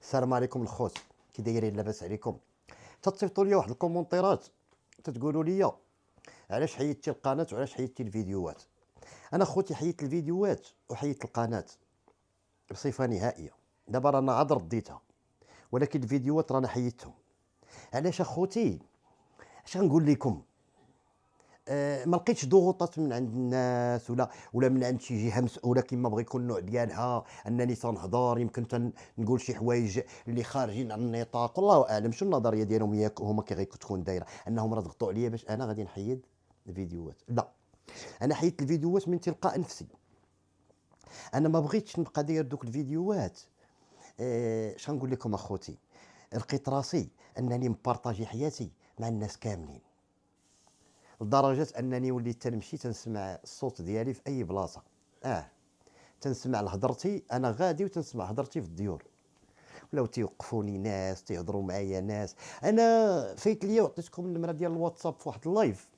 السلام عليكم الخوت، كي دايرين؟ لاباس عليكم؟ تتصيفطوا لي واحد الكومونتيرات تتقولوا لي علاش حيدتي القناه وعلاش حيدتي الفيديوهات. انا خوتي حيدت الفيديوهات وحيدت القناه بصفه نهائيه. دابا رانا عاد رديتها، ولكن الفيديوهات رانا حيدتهم. علاش اخوتي؟ اش غنقول لكم؟ ما لقيتش ضغوطات من عند الناس ولا من عند شي جهه مسؤوله كما بغى يكون النوع ديالها، انني تنهضر يمكن نقول شي حوايج اللي خارجين عن النطاق. والله اعلم شو النظريه ديالهم هي هما كي غتكون دايره، انهم راه ضغطوا عليا باش انا غادي نحيد الفيديوهات. لا، انا حيدت الفيديوهات من تلقاء نفسي. انا ما بغيتش نبقى داير دوك الفيديوهات. اش غنقول لكم اخوتي؟ لقيت راسي انني مبارطاجي حياتي مع الناس كاملين، لدرجه انني وليت تنمشي تنسمع الصوت ديالي في اي بلاصه. تنسمع لهضرتي انا غادي وتنسمع هضرتي في الديور. ولاو تيوقفوني ناس تيهضروا معايا ناس. انا فايت ليا وعطيتكم النمره ديال الواتساب في واحد اللايف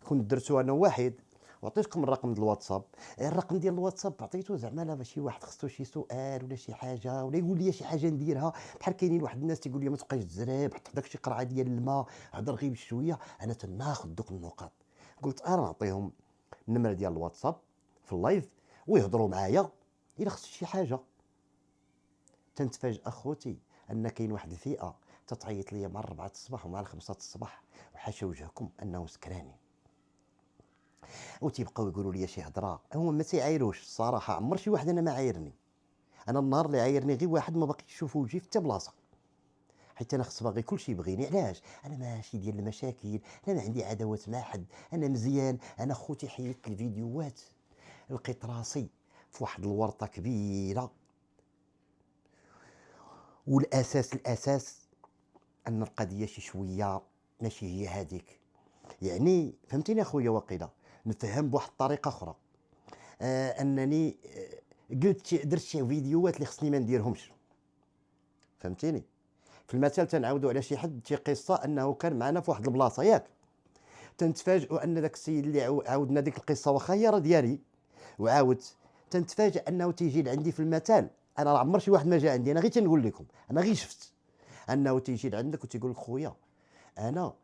كنت درتو انا واحد، وعطيتكم الرقم ديال الواتساب. الرقم ديال الواتساب عطيتو زعما لا شي واحد خصو شي سؤال ولا شي حاجه ولا يقول لي شي حاجه نديرها. بحال كاينين واحد الناس تيقول لي ما تبقاش تزرب، حط داك شي قرعه ديال الماء، هضر غير بشويه. انا تناخذ دوك النقاط. قلت انا نعطيهم النمره ديال الواتساب في اللايف ويهضروا معايا الا خص شي حاجه. تنتفاجئ اخوتي ان كاين واحد الفئه تتعيط ليا مع 4 الصباح ومع 5 الصباح، وحاشا وجهكم انهم سكرانين، وتيبقاو يقولوا لي شي هضره. هما ما تيعايروش الصراحه، عمر شي واحد انا ما عايرني. انا النهار اللي عايرني غير واحد ما باقي يشوف وجهي في حتى بلاصه، حيت انا خص باغي كلشي يبغيني. علاش؟ انا ماشي ديال المشاكل، انا ما عندي عداوات مع حد، انا مزيان. انا خوتي حيدت الفيديوهات، لقيت راسي في واحد الورطه كبيره. الاساس ان القضيه شي شويه ماشي هي هذيك. يعني فهمتيني اخويا؟ واقيلا نفهم بواحد الطريقه اخرى. انني قلت درت شي فيديوهات اللي خصني ما نديرهمش. فهمتيني؟ في المثل تنعاودوا على شي حد شي قصه انه كان معنا في واحد البلاصه، ياك؟ تنتفاجئوا ان داك السيد اللي عاودنا ديك القصه واخا هي راه ديالي وعاودت، تنتفاجئ انه تيجي لعندي في المثل. انا راه عمر شي واحد ما جا عندي، انا غير تنقول لكم، انا غير شفت انه تيجي لعندك وتيقول لك خويا انا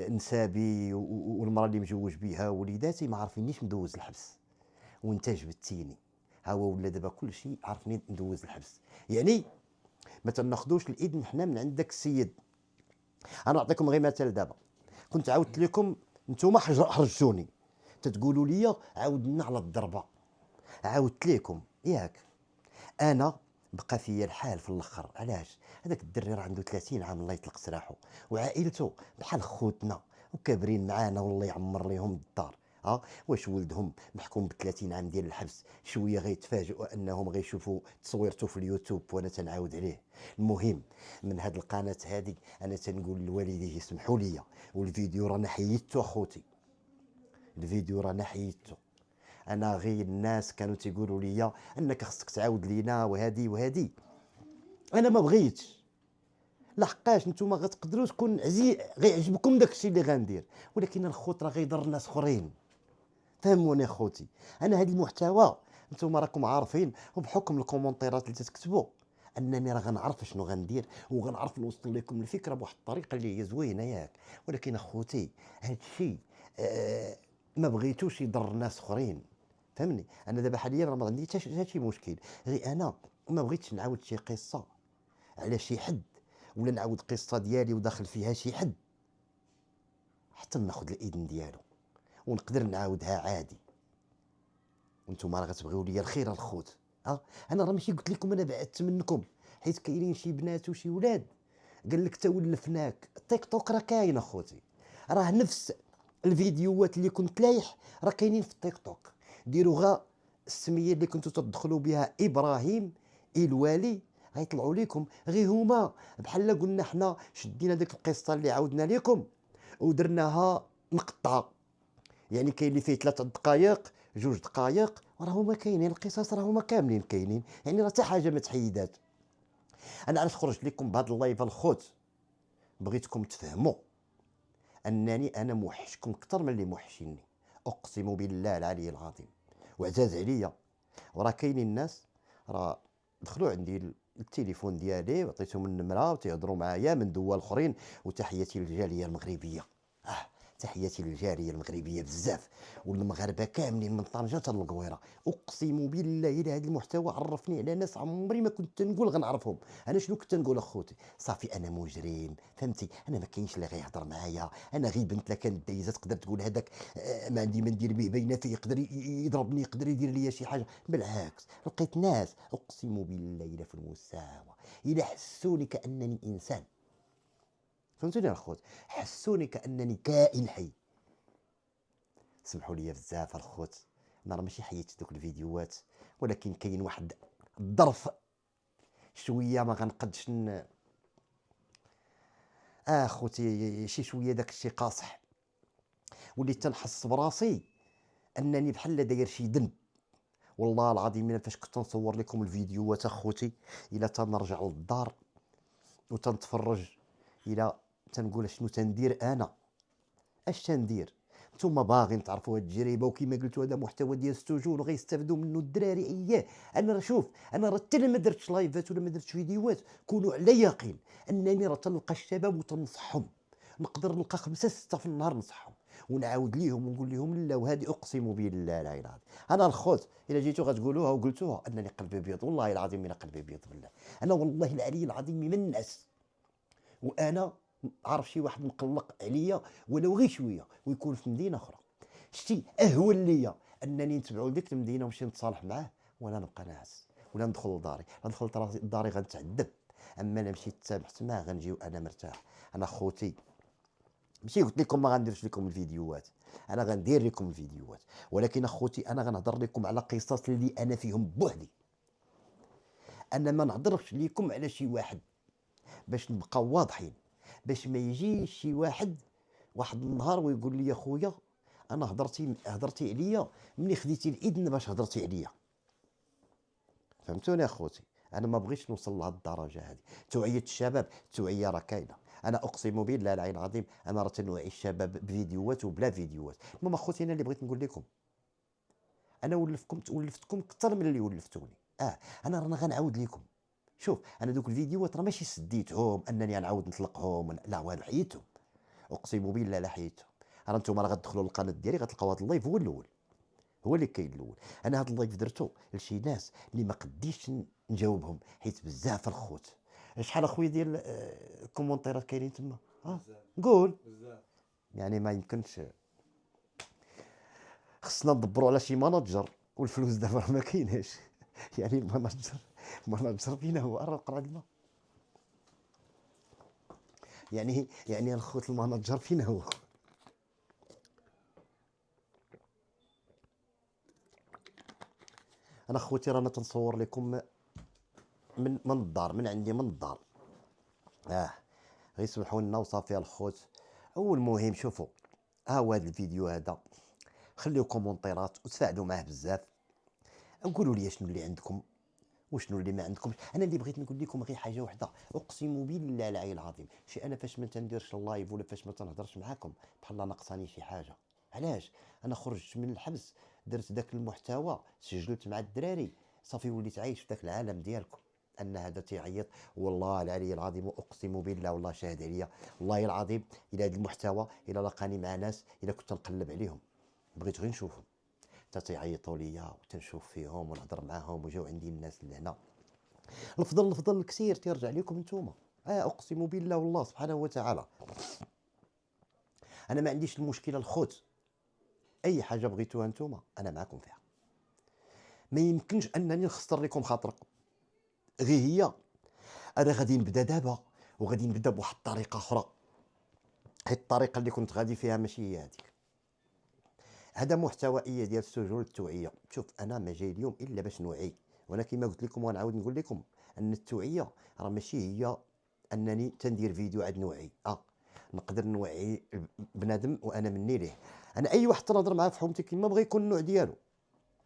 نسابي والمراه اللي مجوج بها وليداتي ما عارفينيش ندوز الحبس، وانت جبدتيني. ها هو ولا دابا كل شيء عرفني ندوز الحبس. يعني ما تناخذوش الاذن حنا من عند داك السيد. انا نعطيكم غير مثال. دابا كنت عاودت لكم، نتوما حرجتوني تتقولوا لي عاودنا على الضربه. عاودت لكم ياك؟ انا بقى فيا الحال في الاخر. علاش؟ هذاك الدري راه عنده 30 عام الله يطلق سراحه، وعائلته بحال خوتنا وكابرين معانا والله يعمر ليهم الدار. واش ولدهم محكوم ب 30 عام ديال الحبس شويه غيتفاجئوا انهم غيشوفوا تصويرته في اليوتيوب وانا تنعاود عليه. المهم من هاد القناه هادي انا تنقول لوالديه يسمحوا لي، والفيديو رانا حيدته اخوتي، الفيديو رانا حيدته. انا غير الناس كانوا تيقولوا لي انك خصك تعاود لينا وهادي وهادي. انا ما بغيتش، لحقاش نتوما غتقدروا تكون غيعجبكم داكشي اللي غندير، ولكن الخوت راه غيضر ناس اخرين. فهموني اخوتي؟ انا هذا المحتوى نتوما راكم عارفين، وبحكم الكومونتيرات اللي تكتبوا انني راه غنعرف شنو غندير وغنعرف نوصل لكم الفكره بواحد الطريقه اللي هي زوينه، ياك؟ ولكن اخوتي هذا الشيء ما بغيتوش يضر ناس اخرين. فهمني؟ انا دابا حاليا راه ما عندي حتى شي مشكل، غير انا ما بغيتش نعاود شي قصه على شي حد، ولا نعاود قصه ديالي وداخل فيها شي حد حتى ناخذ الاذن ديالو ونقدر نعاودها عادي. وانتم راه غتبغيو ليا الخير الخوت. انا راه ماشي قلت لكم انا بعدت منكم، حيت كاينين شي بنات وشي ولاد قال لك تولفناك. التيك توك راه كاين اخوتي، راه نفس الفيديوهات اللي كنت لايح راه كاينين في التيك توك. ديروا غا السميه اللي كنتو تدخلوا بها ابراهيم الوالي غيطلعوا لكم غير هما. بحال قلنا حنا شدينا ديك القصه اللي عاودنا لكم ودرناها مقطعه، يعني كاين اللي فيه 3 دقائق 2 دقائق، راه هما كاينين القصص، راه هما كاملين كاينين، يعني راه حتى حاجه ما تحيدات. انا علاش خرجت لكم بهذا اللايف الخوت؟ بغيتكم تفهموا انني انا موحشكم اكثر من اللي موحشيني، اقسم بالله العلي العظيم. وعزاز عليا وراه كاينين الناس راه دخلوا عندي التليفون ديالي وعطيتهم النمره وتيهضروا معايا من دول اخرين. وتحياتي للجاليه المغربيه. اه تحياتي للجاليه المغربيه بزاف، والمغاربه كاملين من طنجه حتى للقويره. اقسم بالله الى هذا المحتوى عرفني على ناس عمري ما كنت نقول غنعرفهم. انا شنو كنت نقول اخوتي؟ صافي انا مجرم، فهمتي؟ انا ما كاينش اللي غيهضر معايا، انا غير بنت لك كانت دايزه تقدر تقول هذاك ما عندي ما ندير به بيناتي، يقدر يضربني، يقدر يدير لي شي حاجه. بالعكس لقيت ناس اقسم بالله الى في المستوى، الى حسوني كانني انسان. فهمتوني يا الخوت؟ حسوني كانني كائن حي. سمحوا لي بزاف الخوت، انا راه ماشي حيدت دوك الفيديوهات، ولكن كاين واحد الظرف شويه ما غنقدش خوتي شي شويه داك الشيء قاصح. وليت تنحس براسي انني بحال داير شي ذنب. والله العظيم الا فاش كنت نصور لكم الفيديوهات اخوتي، الا تنرجع للدار وتنتفرج، الا تنقول شنو تندير انا، اش تندير. نتوما باغيين تعرفوا هاد التجربه، وكما قلتوا هذا محتوى ديال ستوجور وغيستافدوا منه الدراري. اياه انا راه شوف، انا راه حتى ما درتش لايفات ولا ما درتش فيديوهات، كونوا على يقين انني راه تنلقى الشباب وتنصحهم. نقدر نلقى 5 6 في النهار نصحهم ونعاود ليهم ونقول لهم لا، وهذه اقسم بالله لا اله. انا الخوت الا جيتوا غتقولوها وقلتوها انني قلبي ابيض، والله العظيم الا قلبي ابيض بالله. انا والله العلي العظيم من الناس، وانا عارف شي واحد مقلق عليا ولو غير شويه ويكون في مدينه اخرى، شتي اهون ليا انني نتبعو لديك المدينه ونمشي نتصالح معاه ولا نبقى ناعس ولا ندخل لداري. دخلت لداري غنتعذب، اما انا مشيت تسامحت معاه غنجي وانا مرتاح. انا خوتي ماشي قلت لكم ما غنديرش لكم الفيديوهات، انا غندير لكم الفيديوهات، ولكن اخوتي انا غنهضر لكم على قصص اللي انا فيهم بوحدي. انا ما نهضرش لكم على شي واحد، باش نبقاو واضحين، باش ما يجيش شي واحد النهار ويقول لي يا خويا انا هضرتي عليا ملي خديتي الاذن باش هضرتي عليا. فهمتوني اخوتي؟ انا ما بغيتش نوصل لهاد الدرجه هذه. توعيه الشباب، التوعيه راه كاينه. انا اقسم بالله العلي العظيم انا راه تنوعي الشباب بفيديوهات وبلا فيديوهات. المهم اخوتي انا اللي بغيت نقول لكم، انا ولفتكم اكثر من اللي ولفتوني. انا رانا غنعاود لكم. شوف انا دوك الفيديوهات راه ماشي سديتهم انني غنعاود نطلقهم، لا والو، حيدتهم. اقسم بالله لا حيدتهم. راه نتوما راه غتدخلوا للقناه ديالي غتلقاو هذا اللايف هو الاول، هو اللي كاين الاول. انا هذا اللايف درتو لشي ناس اللي ما قديتش نجاوبهم حيت بزاف الخوت. شحال اخويا ديال الكومونتيرات كاينين تما؟ قول. يعني ما يمكنش، خصنا ندبروا على شي ماناجر، والفلوس دابا راه ما كايناش. يعني الماناجر فينا هو؟ راه قرا الماء. يعني الخوت الماناجر فينا هو؟ انا خوتي رانا تنصور لكم من الدار، من عندي من الدار. غير سمحوا لنا وصافي الخوت. المهم شوفوا، هو هذا الفيديو هذا، خليو كومونتيرات وتفاعلوا معاه بزاف، قولوا لي شنو اللي عندكم وشنو اللي ما عندكمش. انا اللي بغيت نقول لكم غير حاجه وحده، اقسم بالله العلي العظيم، شي انا فاش ما تنديرش اللايف ولا فاش ما تنهضرش معاكم بحال ناقصاني شي حاجه. علاش؟ انا خرجت من الحبس، درت داك المحتوى، سجلت مع الدراري، صافي وليت عايش في داك العالم ديالكم. ان هذا تيعيط، والله العلي العظيم واقسم بالله والله شاهد عليا، والله العظيم الى هذا المحتوى الى لقاني مع ناس الى كنت نقلب عليهم بغيت غير نشوفهم حتى تيعيطوا ليا وتنشوف فيهم ونهضر معاهم وجاو عندي الناس لهنا. الفضل الكثير تيرجع لكم نتوما. اقسم بالله والله سبحانه وتعالى. انا ما عنديش المشكله الخوت، اي حاجه بغيتوها نتوما انا معكم فيها. ما يمكنش انني نخسر لكم خاطركم. غير هي انا غادي نبدا دابا، وغادي نبدا بواحد الطريقه اخرى، حيت الطريقه اللي كنت غادي فيها ماشي هي هذيك. هذا محتوى ديال السجون التوعيه. شوف انا ما جاي اليوم الا باش نوعي، وانا كما قلت لكم ونعاود نقول لكم ان التوعيه راه ماشي هي انني تندير فيديو عاد نوعي. نقدر نوعي بنادم وانا مني ليه. انا اي واحد تنهضر معاه في حومتي كيما بغى يكون النوع ديالو،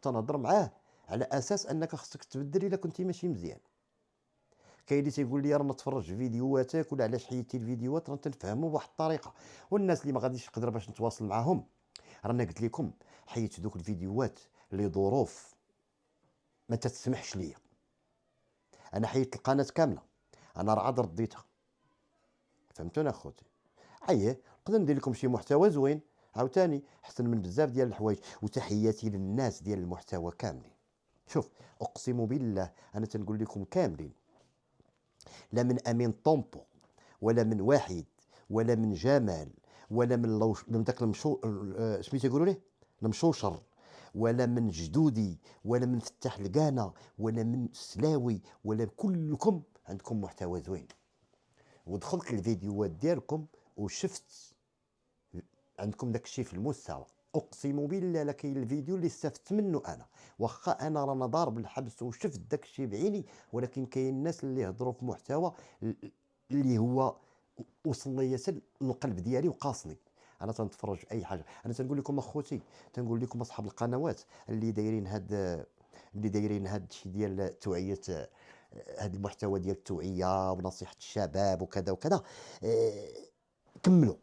تنهضر معاه على اساس انك خصك تبدل الا كنتي ماشي مزيان. كاين اللي تيقول لي رانا نتفرج في فيديوهاتك ولا علاش حيدتي الفيديوهات، راه تنفهموا بواحد الطريقه. والناس اللي ما غاديش نقدر باش نتواصل معاهم، رانا قلت لكم حيدت دوك الفيديوهات لظروف ما تتسمحش ليا. انا حيدت القناه كامله، انا راه عاد رديتها. فهمتوني اخوتي؟ اييه، نقدر ندير لكم شي محتوى زوين عاوتاني احسن من بزاف ديال الحوايج. وتحياتي للناس ديال المحتوى كاملين. شوف، اقسم بالله انا تنقول لكم كاملين، لا من امين طومبو، ولا من واحد، ولا من جمال، ولا من من داك سميتو يقولوا ليه المشوشر، ولا من جدودي، ولا من فتاح القانا، ولا من سلاوي، ولا كلكم عندكم محتوى زوين. ودخلت الفيديوهات ديالكم وشفت عندكم داك الشيء في المستوى. اقسم بالله لا كاين الفيديو اللي استفدت منه انا، واخا انا رانا ضارب الحبس وشفت داك الشيء بعيني، ولكن كاين الناس اللي يهضروا في محتوى اللي هو وصل ليا للقلب ديالي وقاصني. انا تنتفرج في اي حاجه. انا تنقول لكم اخوتي، تنقول لكم اصحاب القنوات اللي دايرين هاد الشيء ديال التوعيه، هاد المحتوى ديال التوعيه ونصيحه الشباب وكذا وكذا، كملوا،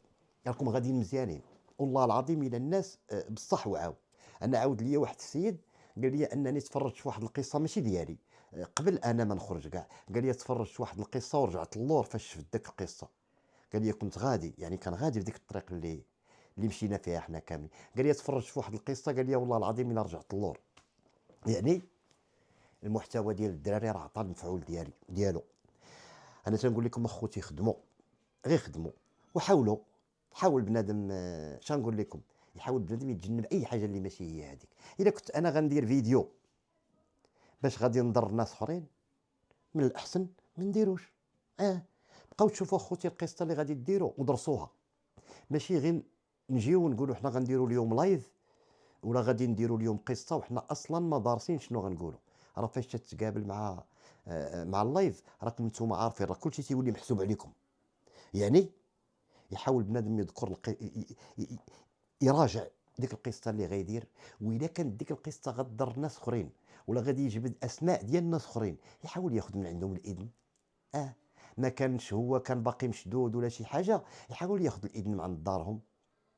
راكم غاديين مزيانين والله العظيم. الى الناس بصح وعاو. انا عاود ليا واحد السيد قال لي انني تفرجت في واحد القصه ماشي ديالي، قبل انا ما نخرج كاع، قال لي تفرجت في واحد القصه ورجعت للور فاش شفت داك القصه. قال لي كنت غادي، يعني كان غادي في ديك الطريق اللي مشينا فيها حنا كاملين. قال لي تفرجت في واحد القصه، قال لي والله العظيم الا رجعت للور. يعني المحتوى ديال الدراري راه عطى المفعول ديالو. انا تنقول لكم اخوتي، خدموا، غير خدموا وحاولوا. حاول بنادم، شنو نقول لكم، يحاول بنادم يتجنب اي حاجه اللي ماشي هي هذيك. الا كنت انا غندير فيديو باش غادي نضر ناس اخرين، من الاحسن ما نديروش. بقاو تشوفوا اخوتي القصه اللي غادي ديروا ودرسوها، ماشي غير نجيو ونقولوا حنا غنديروا اليوم لايف ولا غادي نديروا اليوم قصه وحنا اصلا ما دارسين شنو غنقولوا. راه فاش تتقابل مع اللايف راكم نتوما عارفين، راه كلشي تيولي محسوب عليكم. يعني يحاول بنادم يذكر يراجع ديك القصه اللي غيدير، واذا كانت ديك القصه غضر ناس اخرين ولا غادي يجبد اسماء ديال ناس اخرين، يحاول ياخذ من عندهم الاذن. ما كانش هو كان باقي مشدود ولا شي حاجه، يحاول ياخذ الاذن من عند دارهم.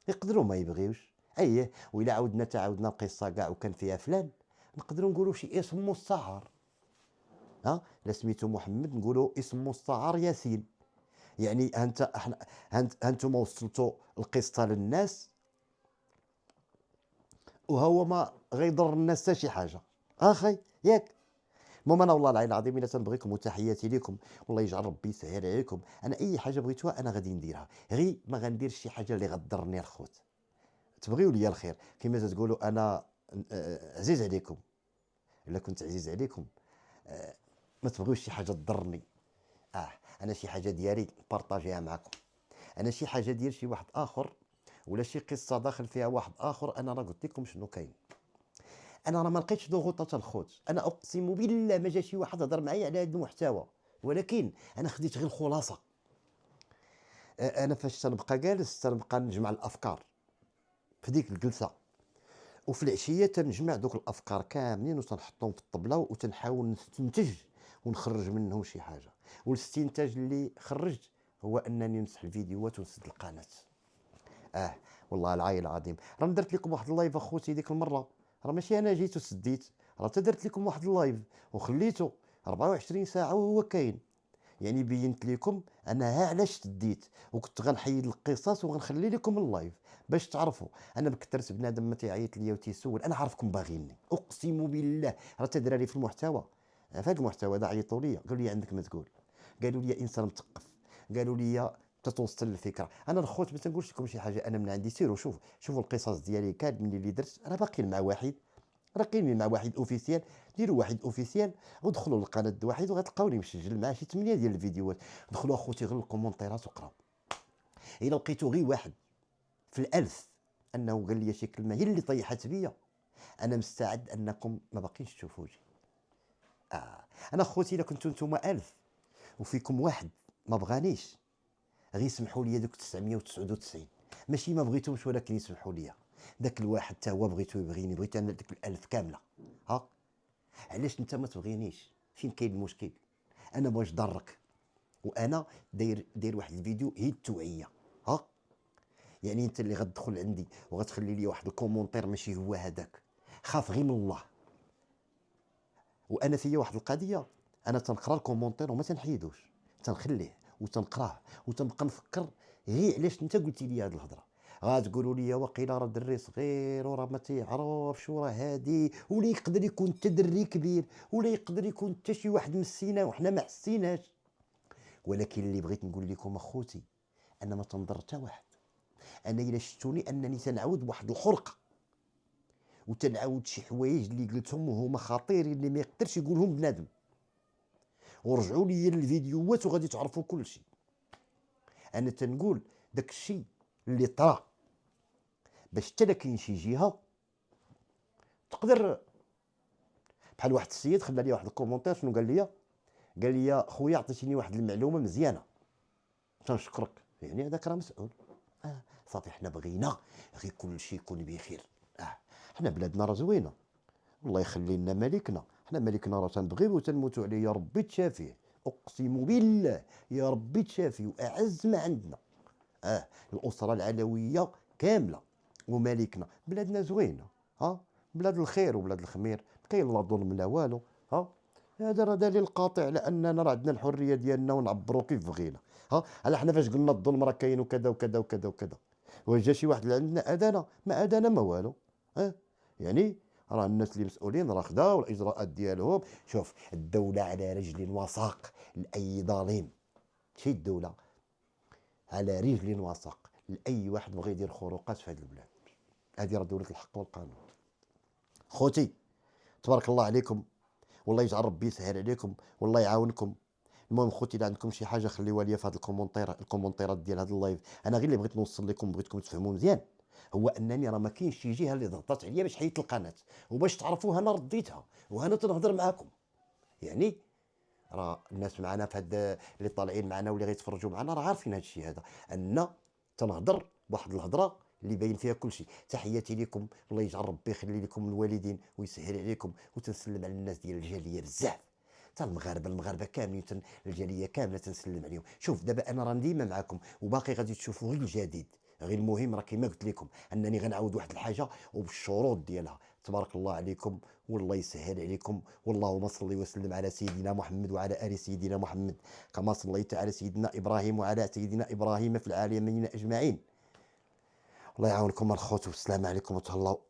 يقدروا ما يبغيوش، اييه. واذا تعاودنا القصه كاع وكان فيها فلان، نقدروا نقولوا شي اسم مستعار. الا سميتو محمد نقولوا اسم مستعار ياسين. يعني هانتوما وصلتوا القصه للناس وهو ما غيضر الناس حتى شي حاجه، اخي ياك. المهم انا والله العلي العظيم الا تنبغيكم وتحياتي لكم، والله يجعل ربي يسهل عليكم. انا اي حاجه بغيتوها انا غادي نديرها، غير ما غنديرش شي حاجه اللي غضرني الخوت. تبغيو ليا الخير كما تقولوا، انا عزيز عليكم. الا كنت عزيز عليكم ما تبغيوش شي حاجه تضرني. انا شي حاجه ديالي بارطاجيها معكم. انا شي حاجه ديال شي واحد اخر ولا شي قصه داخل فيها واحد اخر، انا راه قلت لكم شنو كاين. انا راه ما لقيتش ضغوطات الخوت. انا اقسم بالله ما جا شي واحد هضر معايا على هذا المحتوى، ولكن انا خديت غير الخلاصه. انا فاش تنبقى جالس تنبقى نجمع الافكار في ديك الجلسه، وفي العشيه تنجمع دوك الافكار كاملين وتنحطهم في الطبله وتنحاول نستنتج ونخرج منهم شي حاجه. والاستنتاج اللي خرجت هو انني نمسح الفيديوهات ونسد القناه. والله العلي العظيم راه درت لكم واحد اللايف اخوتي ديك المره، راه ماشي انا جيت وسديت، راه درت لكم واحد اللايف وخليته 24 ساعه وهو كاين. يعني بينت لكم انا علاش تديت، وكنت غنحيد القصص وغنخلي لكم اللايف باش تعرفوا. انا بكثرت بنادم ما تيعيط ليا وتيسول، انا عارفكم باغيني اقسم بالله. راه تدراري في المحتوى، في هذا المحتوى هذا عيطوا لي قالوا لي عندك ما تقول، قالوا لي انسان مثقف، قالوا لي تتوصل الفكره. انا الخوت ما تنقولش لكم شي حاجه انا من عندي، سيروا شوفوا القصص ديالي كامل اللي درت، راه باقيين مع واحد، راه كاينين مع واحد اوفيسيال. ديروا واحد اوفيسيال ودخلوا للقناه واحد وغتلقاوني مسجل معاه شي 8 ديال الفيديوهات. دخلوا اخوتي غير الكومونتيرات وقراو. الا لقيتو غير واحد في الالف انه قال لي شي كلمه هي اللي طيحت بيا، انا مستعد انكم ما باقيش تشوفوجي. انا اخوتي الا كنتو نتوما 1000 وفيكم واحد ما بغانيش، غير سمحوا لي دوك 999، ماشي ما بغيتهمش ولكن يسمحوا لي. داك الواحد حتى هو بغيتو يبغيني، بغيت انا ديك الالف كامله. علاش انت ما تبغينيش؟ فين كاين المشكل؟ انا باش ضرك، وانا داير واحد الفيديو هي التوعيه. يعني انت اللي غتدخل عندي وغتخلي لي واحد الكومونتير ماشي هو هذاك، خاف غير من الله. وانا فيا واحد القضيه انا تنقرا الكومونتير وما تنحيدوش، تنخليه وتنقراه وتنبقى نفكر غير علاش انت قلتي لي هاد الهضره. غتقولوا لي واقيلا راه دري صغير وراه ما تيعرفش وراه هادي، ولا يقدر يكون حتى دري كبير، ولا يقدر يكون حتى شي واحد مسينا وحنا ما حسيناش. ولكن اللي بغيت نقول لكم اخوتي، انا ما تنضر حتى واحد. انا الا شفتوني انني تنعاود بواحد الحرقه وتنعاود شي حوايج اللي قلتهم وهما خطيرين اللي ما يقدرش يقولهم بنادم، ورجعوا لي الفيديوهات وغادي تعرفوا كل شيء. انا تنقول داك الشيء اللي طرا باش حتى كاين شي جهه تقدر. بحال واحد السيد خلى لي واحد الكومونتير، شنو قال لي؟ قال لي خويا عطيتيني واحد المعلومه مزيانه، تنشكرك. يعني هذاك راه مسؤول. صافي حنا بغينا غير كل شيء يكون بخير. حنا بلادنا راه زوينه، الله يخلي لنا ملكنا. حنا ملكنا راه تنبغيو وتنموتوا عليه، يا ربي تشافيه، اقسم بالله يا ربي تشافيه، واعز ما عندنا. الاسره العلويه كامله وملكنا. بلادنا زوينه، بلاد الخير وبلاد الخمير، ما كاين لا ظلم لا والو. هذا راه دليل قاطع على اننا راه عندنا الحريه ديالنا ونعبروا كيف بغينا. على حنا فاش قلنا الظلم راه كاين وكذا وكذا وكذا وكذا، وجا شي واحد اللي عندنا اذانا ما والو. يعني راه الناس اللي مسؤولين راه خداو الاجراءات ديالهم. شوف، الدوله على رجل وساق لاي ظالم. شي الدوله على رجل وساق لاي واحد بغى يدير خروقات في هذه البلاد. هذه راه دوله الحق والقانون. خوتي تبارك الله عليكم، والله يجعل ربي يسهل عليكم والله يعاونكم. المهم خوتي، اذا عندكم شي حاجه خليوها لي في هذه الكومونتيرات ديال هذا اللايف. انا غير اللي بغيت نوصل لكم، بغيتكم تفهموا مزيان، هو انني راه ما كاينش شي جهه اللي ضغطت عليا باش حيدت القناه، وباش تعرفوها انا رديتها وانا تنهضر معاكم. يعني راه الناس معنا في هاد اللي طالعين معنا واللي غيتفرجوا معنا راه عارفين هاد الشيء هذا، ان تنهضر بواحد الهضره اللي باين فيها كل شيء. تحياتي لكم، الله يجعل ربي يخلي لكم الوالدين ويسهل عليكم، وتنسلم على الناس ديال الجاليه بزاف، تاع المغاربه كاملين، الجاليه كامله تنسلم عليهم. شوف دابا انا راه ديما معاكم وباقي غادي تشوفوا غير الجديد. غير المهم راه كيما قلت لكم انني غنعاود واحد الحاجه وبالشروط ديالها. تبارك الله عليكم والله يسهل عليكم. واللهم صل وسلم على سيدنا محمد وعلى ال سيدنا محمد، كما صليت على سيدنا ابراهيم وعلى سيدنا ابراهيم في العالمين اجمعين. الله يعاونكم الخوت، والسلام عليكم وتهلاو.